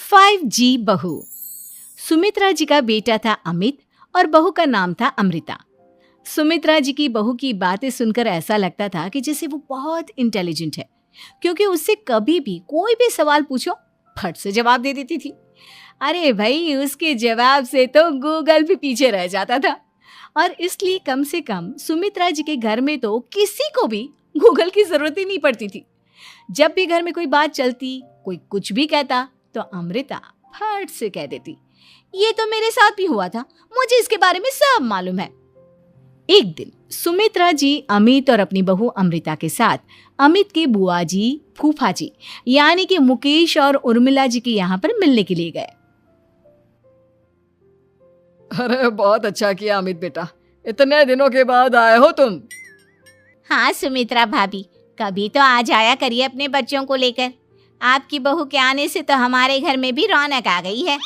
5G बहू। सुमित्रा जी का बेटा था अमित और बहू का नाम था अमृता। सुमित्रा जी की बहू की बातें सुनकर ऐसा लगता था कि जैसे वो बहुत इंटेलिजेंट है, क्योंकि उससे कभी भी कोई भी सवाल पूछो फट से जवाब दे देती थी। अरे भाई, उसके जवाब से तो गूगल भी पीछे रह जाता था। और इसलिए कम से कम सुमित्रा जी के घर में तो किसी को भी गूगल की जरूरत ही नहीं पड़ती थी। जब भी घर में कोई बात चलती, कोई कुछ भी कहता, तो अमृता फट से कह देती, ये तो मेरे साथ भी हुआ था, मुझे इसके बारे में सब मालूम है। एक दिन सुमित्रा जी अमित और अपनी बहू अमृता के साथ अमित के बुआ जी, फूफा जी यानी कि मुकेश और उर्मिला जी के यहाँ पर मिलने के लिए गए। अरे बहुत अच्छा किया अमित बेटा, इतने दिनों के बाद आए हो तुम। हाँ सुमित्रा भाभी, कभी तो आ जाया करिए अपने बच्चों को लेकर। आपकी बहू के आने से तो हमारे घर में भी रौनक आ गई है।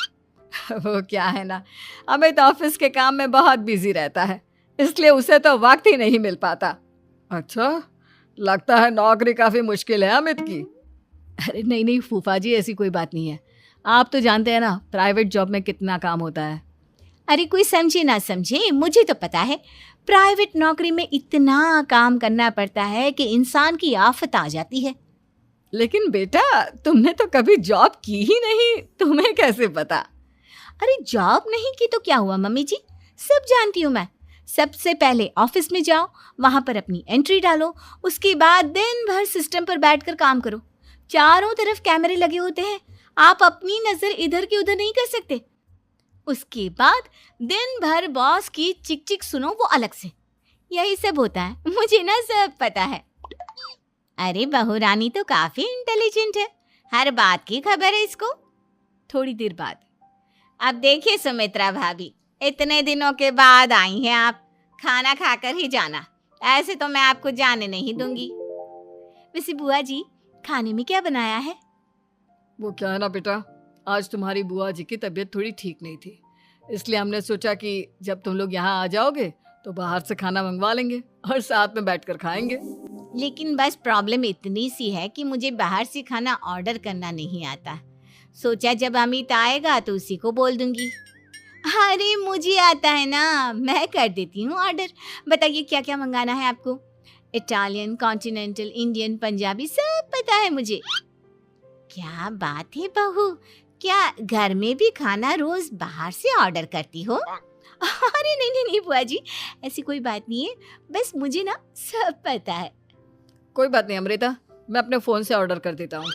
वो क्या है ना, अमित ऑफिस के काम में बहुत बिजी रहता है, इसलिए उसे तो वक्त ही नहीं मिल पाता। अच्छा, लगता है नौकरी काफी मुश्किल है अमित की। अरे नहीं फूफा जी, ऐसी कोई बात नहीं है। आप तो जानते हैं ना प्राइवेट जॉब में कितना काम होता है। अरे कोई समझे ना समझे, मुझे तो पता है प्राइवेट नौकरी में इतना काम करना पड़ता है कि इंसान की आफत आ जाती है। लेकिन बेटा, तुमने तो कभी जॉब की ही नहीं, तुम्हें कैसे पता? अरे जॉब नहीं की तो क्या हुआ मम्मी जी, सब जानती हूँ मैं। सबसे पहले ऑफिस में जाओ, वहां पर अपनी एंट्री डालो, उसके बाद दिन भर सिस्टम पर बैठकर काम करो। चारों तरफ कैमरे लगे होते हैं, आप अपनी नजर इधर की उधर नहीं कर सकते। उसके बाद दिन भर बॉस की चिक चिक सुनो, वो अलग से। यही सब होता है, मुझे ना सब पता है। अरे बहू रानी तो काफी इंटेलिजेंट है, हर बात की खबर है इसको। थोड़ी देर बाद, अब देखिए सुमित्रा भाभी, इतने दिनों के बाद आई हैं आप, खाना खाकर ही जाना, ऐसे तो मैं आपको जाने नहीं दूंगी। वैसे बुआ जी, खाने में क्या बनाया है? वो क्या है ना बेटा, आज तुम्हारी बुआ जी की तबीयत थोड़ी ठीक नहीं थी, इसलिए हमने सोचा कि जब तुम लोग यहाँ आ जाओगे तो बाहर से खाना मंगवा लेंगे और साथ में बैठकर खाएंगे। लेकिन बस प्रॉब्लम इतनी सी है कि मुझे बाहर से खाना ऑर्डर करना नहीं आता। सोचा जब अमित आएगा तो उसी को बोल दूंगी। अरे मुझे आता है ना, मैं कर देती हूँ ऑर्डर। बताइए क्या क्या मंगाना है आपको? इटालियन, कॉन्टिनेंटल, इंडियन, पंजाबी, सब पता है मुझे। क्या बात है बहू, क्या घर में भी खाना रोज बाहर से ऑर्डर करती हो? अरे नहीं बुआ जी, ऐसी कोई बात नहीं है, बस मुझे ना सब पता है। कोई बात नहीं अमृता, मैं अपने फोन से ऑर्डर कर देता हूँ।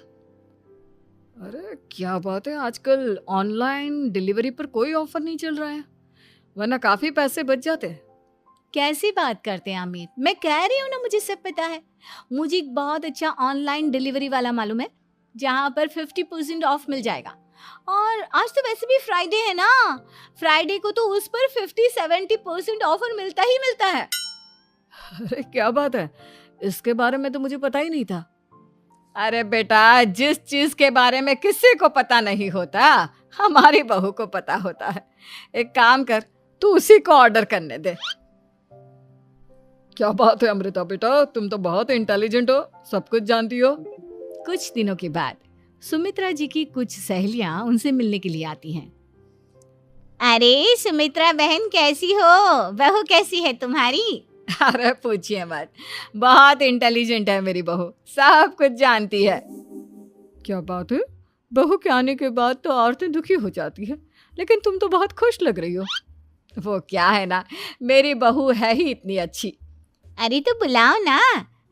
अरे क्या बात है, आजकल ऑनलाइन डिलीवरी पर कोई ऑफर नहीं चल रहा है, वरना काफी पैसे बच जाते हैं। कैसी बात करते हैं अमित, मैं कह रही हूँ ना मुझे सब पता है। मुझे एक बहुत अच्छा ऑनलाइन डिलीवरी वाला मालूम है, जहाँ पर 50% ऑफ मिल जाएगा। और आज तो वैसे भी फ्राइडे है ना, फ्राइडे को तो उस पर 50-70% ऑफर मिलता ही मिलता है। अरे क्या बात है, इसके बारे में तो मुझे पता ही नहीं था। अरे बेटा, जिस चीज के बारे में किसी को पता नहीं होता, हमारी बहू को पता होता है। एक काम कर, तू उसी को ऑर्डर करने दे। क्या बात है अमृता बेटा, तुम तो बहुत इंटेलिजेंट हो, सब कुछ जानती हो। कुछ दिनों के बाद सुमित्रा जी की कुछ सहेलियां उनसे मिलने के लिए आती हैं। अरे सुमित्रा बहन कैसी हो, बहू कैसी है तुम्हारी? अरे पूछिए मत, बहुत इंटेलिजेंट है मेरी बहू, सब कुछ जानती है। क्या बात है, बहू के आने के बाद तो औरतें दुखी हो जाती है, लेकिन तुम तो बहुत खुश लग रही हो। वो क्या है ना, मेरी बहू है ही इतनी अच्छी। अरे तो बुलाओ ना,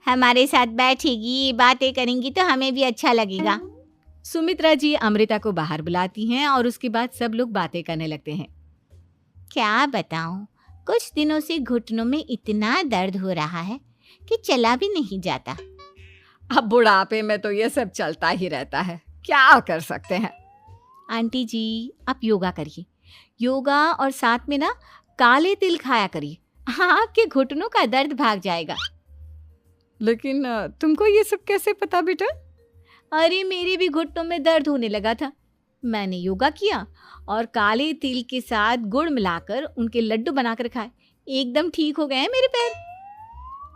हमारे साथ बैठेगी, बातें करेंगी तो हमें भी अच्छा लगेगा। सुमित्रा जी अमृता को बाहर बुलाती हैं और उसके बाद सब लोग बातें करने लगते हैं। क्या बताऊं, कुछ दिनों से घुटनों में इतना दर्द हो रहा है कि चला भी नहीं जाता। अब बुढ़ापे में तो ये सब चलता ही रहता है, क्या कर सकते हैं। आंटी जी, आप योगा करिए, योगा और साथ में ना काले तिल खाया करिए, आपके घुटनों का दर्द भाग जाएगा। लेकिन तुमको ये सब कैसे पता बेटा? अरे मेरे भी घुटनों में दर्द होने लगा था, मैंने योगा किया और काले तिल के साथ गुड़ मिलाकर उनके लड्डू बनाकर खाए, एकदम ठीक हो गए हैं मेरे पैर।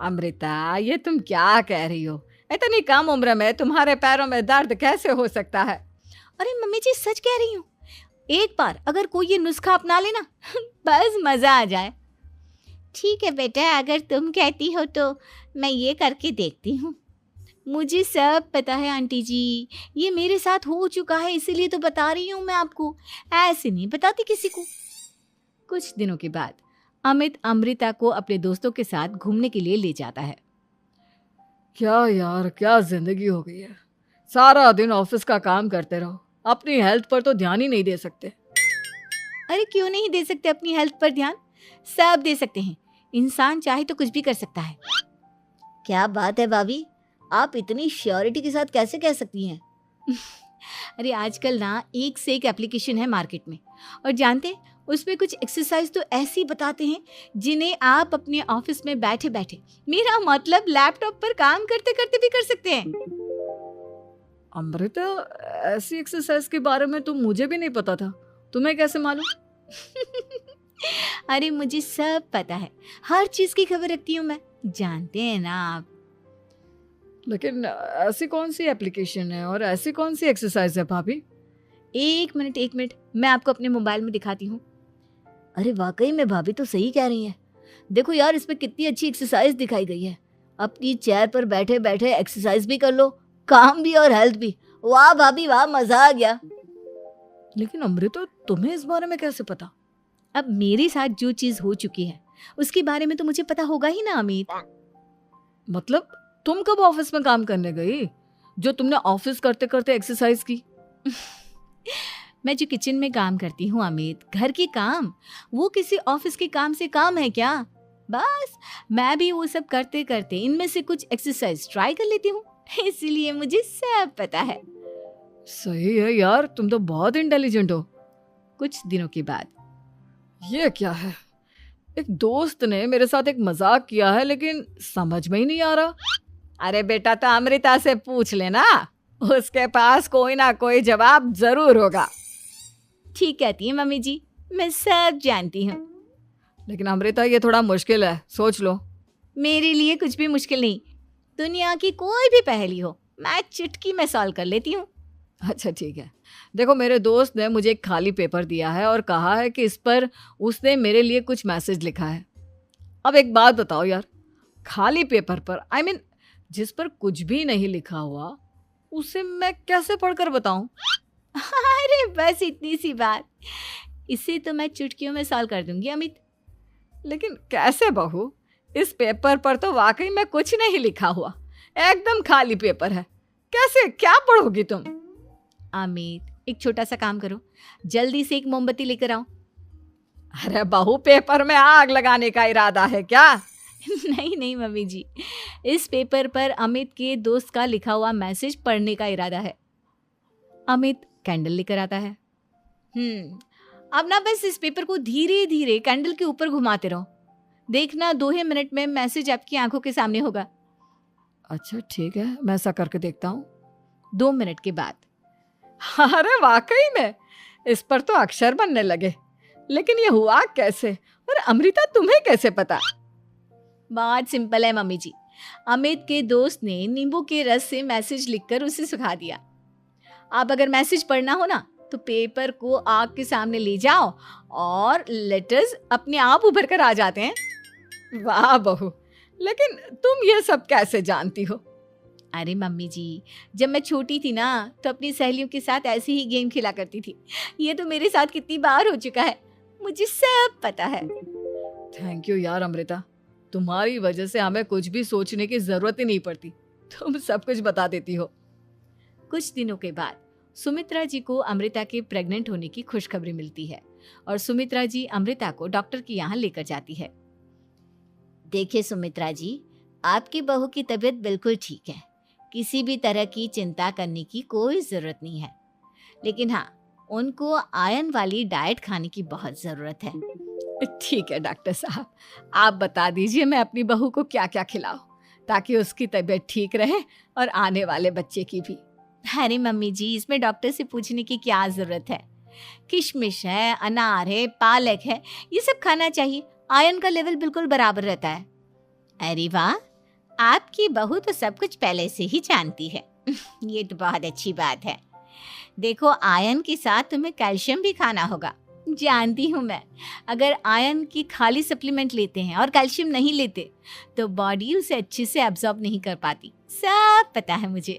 अमृता, ये तुम क्या कह रही हो? इतनी कम उम्र में तुम्हारे पैरों में दर्द कैसे हो सकता है? अरे मम्मी जी सच कह रही हूँ, एक बार अगर कोई ये नुस्खा अपना लेना बस मज़ा आ जाए। ठीक है बेटा, अगर तुम कहती हो तो मैं ये करके देखती हूँ। मुझे सब पता है आंटी जी, ये मेरे साथ हो चुका है, इसीलिए तो बता रही हूँ मैं आपको, ऐसे नहीं बताती किसी को। कुछ दिनों के बाद अमित अमृता को अपने दोस्तों के साथ घूमने के लिए ले जाता है। क्या यार, क्या जिंदगी हो गई है। सारा दिन ऑफिस का काम करते रहो, अपनी हेल्थ पर तो ध्यान ही नहीं दे सकते। अरे क्यों नहीं दे सकते अपनी हेल्थ पर ध्यान? सब दे सकते हैं, इंसान चाहे तो कुछ भी कर सकता है। क्या बात है भाभी, आप इतनी श्योरिटी के साथ कैसे कह सकती हैं? अरे आजकल ना एक से एक एप्लीकेशन है मार्केट में, और जानते हैं उसमें कुछ एक्सरसाइज तो ऐसी बताते हैं जिन्हें आप अपने ऑफिस में बैठे बैठे, मेरा मतलब लैपटॉप पर काम करते करते भी कर सकते हैं। अमृता, ऐसी एक्सरसाइज के बारे में तो मुझे भी नहीं पता था, तुम्हें कैसे मालूम? अरे मुझे सब पता है, हर चीज की खबर रखती हूँ मैं, जानते हैं ना आप। लेकिन ऐसी कौन सी एप्लीकेशन है और ऐसी कौन सी एक्सरसाइज है भाभी? एक मिनट, मैं आपको अपने मोबाइल में दिखाती हूँ। अरे वाकई में भाभी तो सही कह रही हैं। देखो यार, इसमें कितनी अच्छी एक्सरसाइज दिखाई गई है। अपनी चेयर पर बैठे बैठे एक्सरसाइज भी कर लो, काम भी और हेल्थ भी। वाह भाभी वाह, मजा आ गया। लेकिन अमृता, तुम्हें इस बारे में कैसे पता? अब मेरे साथ जो चीज हो चुकी है उसके बारे में तो मुझे पता होगा ही ना अमित। मतलब तुम कब ऑफिस में काम करने गई जो तुमने ऑफिस करते करते एक्सरसाइज की? मैं जो किचन में काम करती हूँ अमित, घर के काम, वो किसी ऑफिस के काम से काम है क्या? बस मैं भी वो सब करते करते इनमें से कुछ एक्सरसाइज ट्राई कर लेती हूँ, इसीलिए मुझे सब पता है। सही है यार, तुम तो बहुत इंटेलिजेंट हो। कुछ दिनों के बाद ये क्या है, एक दोस्त ने मेरे साथ एक मजाक किया है लेकिन समझ में ही नहीं आ रहा। अरे बेटा, तो अमृता से पूछ लेना, उसके पास कोई ना कोई जवाब जरूर होगा। ठीक कहती है मम्मी जी, मैं सब जानती हूँ। लेकिन अमृता, ये थोड़ा मुश्किल है, सोच लो। मेरे लिए कुछ भी मुश्किल नहीं, दुनिया की कोई भी पहेली हो मैं चुटकी में सॉल्व कर लेती हूँ। अच्छा ठीक है, देखो मेरे दोस्त ने मुझे एक खाली पेपर दिया है और कहा है कि इस पर उसने मेरे लिए कुछ मैसेज लिखा है। अब एक बात बताओ यार, खाली पेपर पर, आई मीन जिस पर कुछ भी नहीं लिखा हुआ, उसे मैं कैसे पढ़कर बताऊं? अरे बस इतनी सी बात, इसे तो मैं चुटकियों में सॉल्व कर दूंगी अमित। लेकिन कैसे बहू, इस पेपर पर तो वाकई में कुछ नहीं लिखा हुआ, एकदम खाली पेपर है, कैसे, क्या पढ़ोगी तुम? अमित, एक छोटा सा काम करो, जल्दी से एक मोमबत्ती लेकर आओ। अरे बहू, पेपर में आग लगाने का इरादा है क्या? नहीं मम्मी जी, इस पेपर पर अमित के दोस्त का लिखा हुआ मैसेज पढ़ने का इरादा है। अमित कैंडल लेकर आता है। अब ना बस इस पेपर को धीरे धीरे कैंडल के ऊपर घुमाते रहो, देखना 2 ही मिनट में मैसेज आपकी आंखों के सामने होगा। अच्छा ठीक है, मैं ऐसा करके देखता हूँ। 2 मिनट के बाद, अरे वाकई में इस पर तो अक्षर बनने लगे, लेकिन ये हुआ कैसे? और अमृता, तुम्हें कैसे पता? बहुत सिंपल है मम्मी जी, अमित के दोस्त ने नींबू के रस से मैसेज लिखकर उसे सुखा दिया। अब अगर मैसेज पढ़ना हो ना तो पेपर को आग के सामने ले जाओ और लेटर्स अपने आप उभर कर आ जाते हैं। वाह बहू, लेकिन तुम ये सब कैसे जानती हो? अरे मम्मी जी, जब मैं छोटी थी ना तो अपनी सहेलियों के साथ ऐसे ही गेम खेला करती थी। ये तो मेरे साथ कितनी बार हो चुका है, मुझे सब पता है। थैंक यू यार अमृता, तुम्हारी वजह से हमें कुछ भी सोचने की जरूरत ही नहीं पड़ती, तुम सब कुछ बता देती हो। कुछ दिनों के बाद सुमित्रा जी को अमृता के प्रेग्नेंट होने की खुशखबरी मिलती है और सुमित्रा जी अमृता को डॉक्टर के यहाँ लेकर जाती है। देखिए सुमित्रा जी, आपकी बहू की तबीयत बिल्कुल ठीक है, किसी भी तरह की चिंता करने की कोई ज़रूरत नहीं है, लेकिन हाँ, उनको आयरन वाली डाइट खाने की बहुत ज़रूरत है। ठीक है डॉक्टर साहब, आप बता दीजिए मैं अपनी बहू को क्या क्या खिलाऊं ताकि उसकी तबीयत ठीक रहे और आने वाले बच्चे की भी। अरे मम्मी जी, इसमें डॉक्टर से पूछने की क्या ज़रूरत है, किशमिश है, अनार है, पालक है, ये सब खाना चाहिए, आयरन का लेवल बिल्कुल बराबर रहता है। अरे वाह, आपकी बहू तो सब कुछ पहले से ही जानती है। ये तो बहुत अच्छी बात है। देखो, आयरन के साथ तुम्हें कैल्शियम भी खाना होगा। जानती हूँ मैं, अगर आयरन की खाली सप्लीमेंट लेते हैं और कैल्शियम नहीं लेते तो बॉडी उसे अच्छे से एब्जॉर्ब नहीं कर पाती। सब पता है मुझे।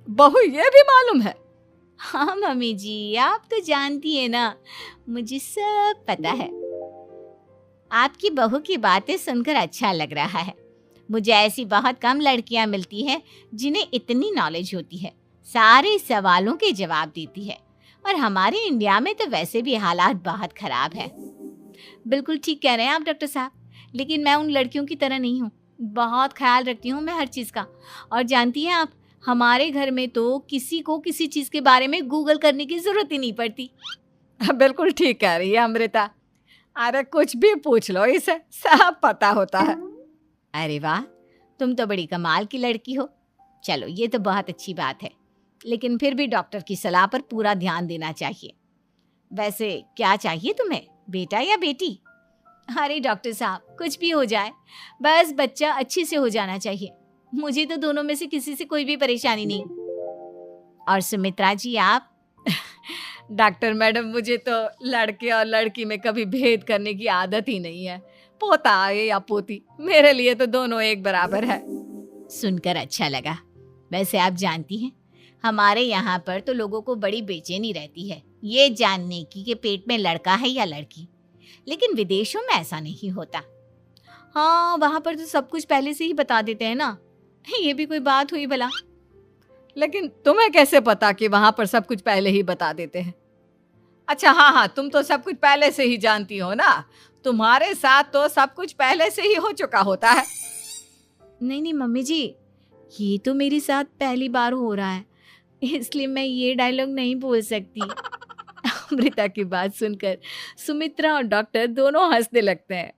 बहू ये भी मालूम है? हाँ मम्मी जी, आप तो जानती है ना, मुझे सब पता है। आपकी बहू की बातें सुनकर अच्छा लग रहा है। मुझे ऐसी बहुत कम लड़कियां मिलती हैं जिन्हें इतनी नॉलेज होती है, सारे सवालों के जवाब देती है। और हमारे इंडिया में तो वैसे भी हालात बहुत खराब है। बिल्कुल ठीक कह रहे हैं आप डॉक्टर साहब, लेकिन मैं उन लड़कियों की तरह नहीं हूँ। बहुत ख्याल रखती हूँ मैं हर चीज़ का। और जानती हैं आप, हमारे घर में तो किसी को किसी चीज़ के बारे में गूगल करने की ज़रूरत ही नहीं पड़ती। बिल्कुल ठीक कह रही है अमृता। अरे कुछ भी पूछ लो इसे, सब पता होता है। अरे वाह, तुम तो बड़ी कमाल की लड़की हो। चलो, ये तो बहुत अच्छी बात है, लेकिन फिर भी डॉक्टर की सलाह पर पूरा ध्यान देना चाहिए। वैसे क्या चाहिए तुम्हें, बेटा या बेटी? अरे डॉक्टर साहब, कुछ भी हो जाए, बस बच्चा अच्छे से हो जाना चाहिए। मुझे तो दोनों में से किसी से कोई भी परेशानी नहीं। और सुमित्रा जी, आप? डॉक्टर मैडम, मुझे तो लड़के और लड़की में कभी भेद करने की आदत ही नहीं है। पोता आए या पोती, मेरे लिए तो दोनों एक बराबर है। सुनकर अच्छा लगा। वैसे आप जानती हैं, हमारे यहाँ पर तो लोगों को बड़ी बेचैनी रहती है ये जानने की कि पेट में लड़का है या लड़की, लेकिन विदेशों में ऐसा नहीं होता। हाँ, वहाँ पर तो सब कुछ पहले से ही बता देते हैं ना। ये भी कोई बात हुई भला? लेकिन तुम्हें कैसे पता कि वहां पर सब कुछ पहले ही बता देते हैं? अच्छा हाँ, तुम तो सब कुछ पहले से ही जानती हो ना। तुम्हारे साथ तो सब कुछ पहले से ही हो चुका होता है। नहीं मम्मी जी, ये तो मेरे साथ पहली बार हो रहा है, इसलिए मैं ये डायलॉग नहीं बोल सकती। अमृता की बात सुनकर सुमित्रा और डॉक्टर दोनों हंसने लगते हैं।